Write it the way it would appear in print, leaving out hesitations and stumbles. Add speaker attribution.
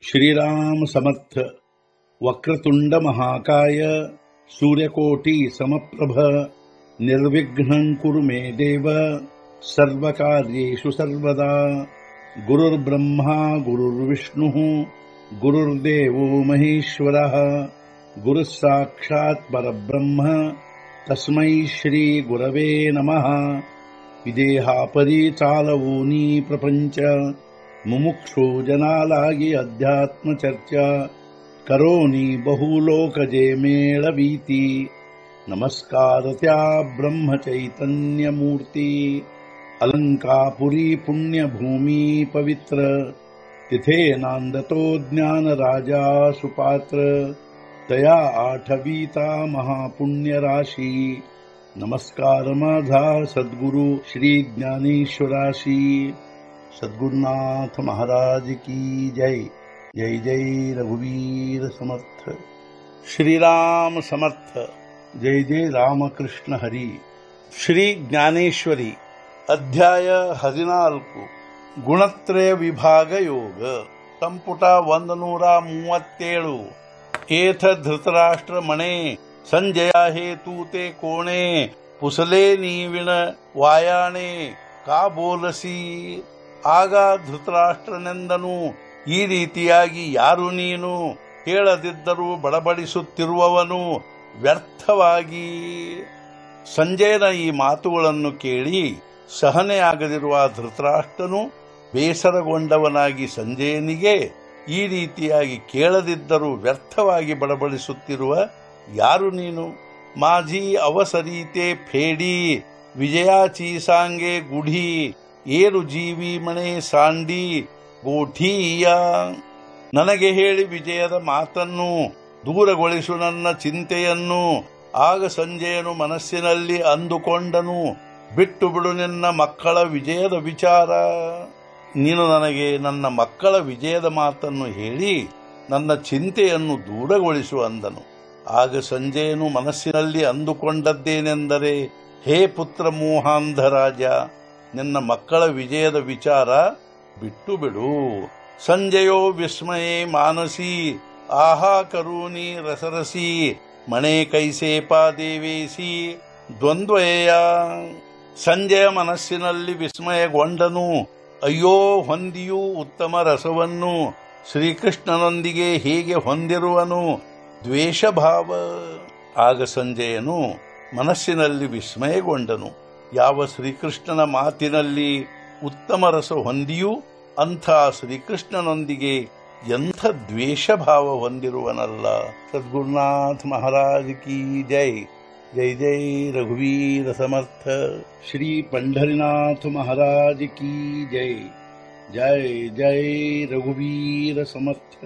Speaker 1: श्रीराम समर्थ। वक्रतुंड महाकाय सूर्यकोटि समप्रभ निर्विघ्नं कुरु मे देव सर्वकार्येषु सर्वदा। गुरुर्ब्रह्मा गुरुर्विष्णुः गुरुर्देवो महेश्वरः गुरुः साक्षात् परब्रह्म तस्मै श्री गुरवे नमः। विदेहापरि चालवूनी प्रपंच मुमुक्षु जनालागी अध्यात्म चर्चा करोनी बहुलोकजे मेळवीती। नमस्कार त्या ब्रह्म चैतन्य मूर्ती अलंकापुरी पुण्यभूमी पवित्र तिथे नांदतो ज्ञान राजा सुपात्र तया आठवीता महापुण्य राशी। नमस्कार माझा सद्गुरु श्री ज्ञानेश्वराशी। सद्गुरुनाथ महाराज की जय। जय जय रघुवीर समर्थ। श्रीराम समर्थ। जय जय रामकृष्ण हरि। श्री ज्ञानेश्वरी ಅಧ್ಯಾಯ 14 ಗುಣತ್ರಯ ವಿಭಾಗ ಯೋಗ ಸಂಪುಟ 137 ಏಥ ಧೃತರಾಷ್ಟ್ರ ಮಣೆ ಸಂಜಯ ಹೇತೂತೆ ಕೋಣೆ ಪುಸಲೆ ನೀವಿಣ ವಾಯಾಣೆ ಕಾ ಬೋಲಸಿ। ಆಗ ಧೃತರಾಷ್ಟ್ರನೆಂದನು, ಈ ರೀತಿಯಾಗಿ ಯಾರು ನೀನು? ಹೇಳದಿದ್ದರೂ ಬಡಬಡಿಸುತ್ತಿರುವವನು ವ್ಯರ್ಥವಾಗಿ। ಸಂಜಯನ ಈ ಮಾತುಗಳನ್ನು ಕೇಳಿ ಸಹನೆಯಾಗದಿರುವ ಧೃತರಾಷ್ಟ್ರನು ಬೇಸರಗೊಂಡವನಾಗಿ ಸಂಜಯನಿಗೆ, ಈ ರೀತಿಯಾಗಿ ಕೇಳದಿದ್ದರೂ ವ್ಯರ್ಥವಾಗಿ ಬಡಬಡಿಸುತ್ತಿರುವ ಯಾರು ನೀನು? ಮಾಝಿ ಅವಸರೀತೆ ಫೇಡಿ ವಿಜಯಾಚಿ ಸಾಂಗೆ ಗುಢಿ ಏರು ಜೀವಿ ಮಣೆ ಸಾಂಡಿ ಗೋಠೀಯ। ನನಗೆ ಹೇಳಿ ವಿಜಯದ ಮಾತನ್ನು ದೂರಗೊಳಿಸು ನನ್ನ ಚಿಂತೆಯನ್ನು। ಆಗ ಸಂಜಯನು ಮನಸ್ಸಿನಲ್ಲಿ ಅಂದುಕೊಂಡನು, ಬಿಟ್ಟು ಬಿಡು ನಿನ್ನ ಮಕ್ಕಳ ವಿಜಯದ ವಿಚಾರ। ನೀನು ನನಗೆ ನನ್ನ ಮಕ್ಕಳ ವಿಜಯದ ಮಾತನ್ನು ಹೇಳಿ ನನ್ನ ಚಿಂತೆಯನ್ನು ದೂರಗೊಳಿಸು ಅಂದನು। ಆಗ ಸಂಜಯನು ಮನಸ್ಸಿನಲ್ಲಿ ಅಂದುಕೊಂಡದ್ದೇನೆಂದರೆ, ಹೇ ಪುತ್ರ ಮೋಹಾಂಧ ರಾಜ, ನಿನ್ನ ಮಕ್ಕಳ ವಿಜಯದ ವಿಚಾರ ಬಿಟ್ಟು ಬಿಡು। ಸಂಜಯೋ ವಿಸ್ಮಯೇ ಮಾನಸಿ ಆಹಾ ಕರೂನಿ ರಸರಸಿ ಮಣೆ ಕೈಸೇಪಾ ದೇವೇಸಿ ದ್ವಂದ್ವಯ। ಸಂಜಯ ಮನಸ್ಸಿನಲ್ಲಿ ವಿಸ್ಮಯಗೊಂಡನು, ಅಯ್ಯೋ ಹೊಂದಿಯೂ ಉತ್ತಮ ರಸವನ್ನು ಶ್ರೀಕೃಷ್ಣನೊಂದಿಗೆ ಹೇಗೆ ಹೊಂದಿರುವನು? ದ್ವೇಷಭಾವ। ಆಗ ಸಂಜಯನು ಮನಸ್ಸಿನಲ್ಲಿ ವಿಸ್ಮಯಗೊಂಡನು, ಯಾವ ಶ್ರೀಕೃಷ್ಣನ ಮಾತಿನಲ್ಲಿ ಉತ್ತಮ ರಸ ಹೊಂದಿಯೂ ಅಂಥ ಶ್ರೀಕೃಷ್ಣನೊಂದಿಗೆ ಎಂಥ ದ್ವೇಷಭಾವ ಹೊಂದಿರುವನಲ್ಲ। ಸದ್ಗುರುನಾಥ ಮಹಾರಾಜ್ ಕಿ ಜೈ। जय जय रघुवीर समर्थ। श्री पंढरीनाथ महाराज की जय। जय जय रघुवीर समर्थ।